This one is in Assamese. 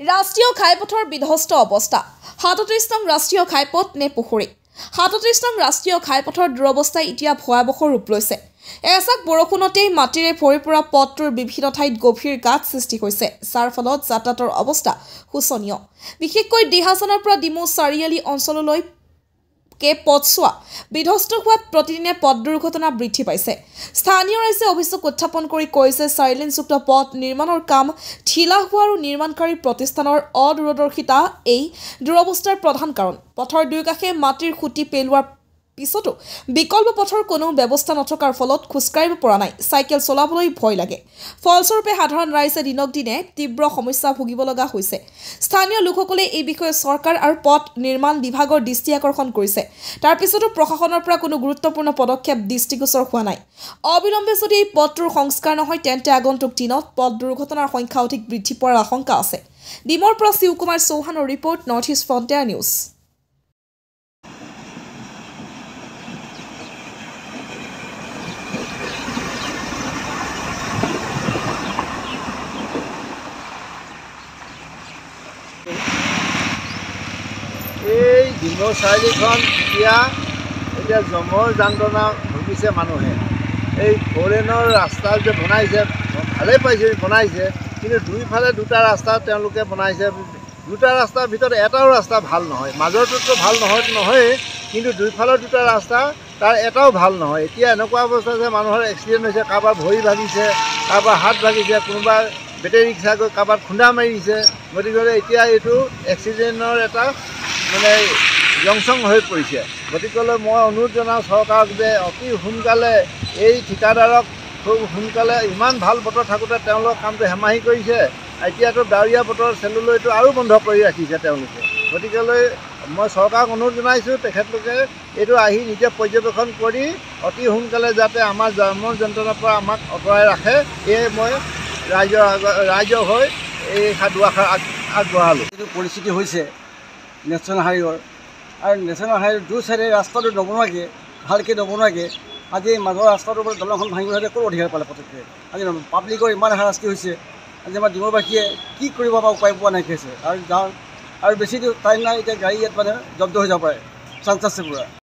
ৰাষ্ট্ৰীয় ঘাইপথৰ বিধ্বস্ত অৱস্থা ৩৭ নং ৰাষ্ট্ৰীয় ঘাইপথ নে পুখুৰী ৩৭ নং ৰাষ্ট্ৰীয় ঘাইপথৰ দুৰৱস্থা এতিয়া ভয়াৱহ ৰূপ লৈছে। এজাক বৰষুণতেই মাটিৰে ভৰি পৰা পথটোৰ বিভিন্ন ঠাইত গভীৰ গাঁত সৃষ্টি হৈছে, যাৰ ফলত যাতায়াতৰ অৱস্থা শোচনীয়। বিশেষকৈ ডিহাছানৰ পৰা ডিমৌ চাৰিআলি অঞ্চললৈ পথছোৱা বিধ্বস্ত হোৱাত প্ৰতিদিনে পথ দুৰ্ঘটনা বৃদ্ধি পাইছে। স্থানীয় ৰাইজে অভিযোগ উত্থাপন কৰি কৈছে, চাৰিলেনযুক্ত পথ নিৰ্মাণৰ কাম ঢিলা হোৱা আৰু নিৰ্মাণকাৰী প্ৰতিষ্ঠানৰ অদূৰদৰ্শিতা এই দুৰৱস্থাৰ প্ৰধান কাৰণ। পথৰ দুয়োকাষে মাটিৰ খুঁটি পেলোৱাৰ পিছতো বিকল্প পথৰ কোনো ব্যৱস্থা নথকাৰ ফলত খোজকাঢ়িব পৰা নাই, চাইকেল চলাবলৈ ভয় লাগে। ফলস্বৰূপে সাধাৰণ ৰাইজে দিনক দিনে তীব্ৰ সমস্যা ভুগিব লগা হৈছে। স্থানীয় লোকসকলে এই বিষয়ে চৰকাৰ আৰু পথ নিৰ্মাণ বিভাগৰ দৃষ্টি আকৰ্ষণ কৰিছে। তাৰ পিছতো প্ৰশাসনৰ পৰা কোনো গুৰুত্বপূৰ্ণ পদক্ষেপ দৃষ্টিগোচৰ হোৱা নাই। অবিলম্বে যদি এই পথটোৰ সংস্কাৰ নহয়, তেন্তে আগন্তুক দিনত পথ দুৰ্ঘটনাৰ সংখ্যা অধিক বৃদ্ধি পোৱাৰ আশংকা আছে। ডিমৌৰ পৰা শিৱকুমাৰ চৌহানৰ report, North East Frontier News. এই ডিমৌ চাৰিআলিখন এতিয়া জমৰ যন্ত্ৰণা ভুগিছে মানুহে। এই ফ'ৰেনৰ ৰাস্তা যে বনাইছে, ভালেই পাইছে বনাইছে, কিন্তু দুইফালে দুটা ৰাস্তা তেওঁলোকে বনাইছে। দুটা ৰাস্তাৰ ভিতৰত এটাও ৰাস্তা ভাল নহয়, মাজৰটোতো ভাল নহয়েই, কিন্তু দুইফালৰ দুটা ৰাস্তা তাৰ এটাও ভাল নহয়। এতিয়া এনেকুৱা অৱস্থা যে মানুহৰ এক্সিডেণ্ট হৈছে, কাৰোবাৰ ভৰি ভাগিছে, কাৰোবাৰ হাত ভাগিছে, কোনোবাই বেটেৰী ৰিক্সা গৈ কাৰোবাৰ খুন্দা মাৰিছে। গতিকে এতিয়া এইটো এক্সিডেণ্টৰ এটা জংচং হৈ পৰিছে। গতিকেলৈ মই অনুৰোধ জনাওঁ চৰকাৰক যে অতি সোনকালে এই ঠিকাদাৰক খুব সোনকালে, ইমান ভাল বতৰ থাকোঁতে তেওঁলোকৰ কামটো হেমাহি কৰিছে, এতিয়াতো ডাৱৰীয়া বতৰ চেলুলৈতো আৰু বন্ধ কৰি ৰাখিছে তেওঁলোকে। গতিকেলৈ মই চৰকাৰক অনুৰোধ জনাইছোঁ, তেখেতলোকে এইটো আহি নিজে পৰ্যবেক্ষণ কৰি অতি সোনকালে যাতে আমাৰ জন্মৰ যন্ত্ৰণাৰ পৰা আমাক আঁতৰাই ৰাখে, এয়ে মই ৰাইজৰ হৈ এই দুআষাৰ আগবঢ়ালোঁ। যিটো পৰিস্থিতি হৈছে নেশ্যনেল হাইৱেৰ, আৰু নেশ্যনেল হাইৱেৰ দুই চাইডে ৰাস্তাটো নবনোৱাকৈ, ভালকৈ নবনোৱাকৈ আজি মাজৰ ৰাস্তাটোৰ পৰা দলংখন ভাঙিব হ'লে ক'ত অধিকাৰ পালে পটককৈ। আজি পাব্লিকৰ ইমান হাৰাশাস্তি হৈছে, আজি আমাৰ ডিমৌবাসীয়ে কি কৰিব বা উপায় পোৱা নাইকিয়া হৈছে। আৰু বেছি টাইম নাই, এতিয়া গাড়ী ইয়াত জব্দ হৈ যাব পাৰে, চান্স আছে পুৰা।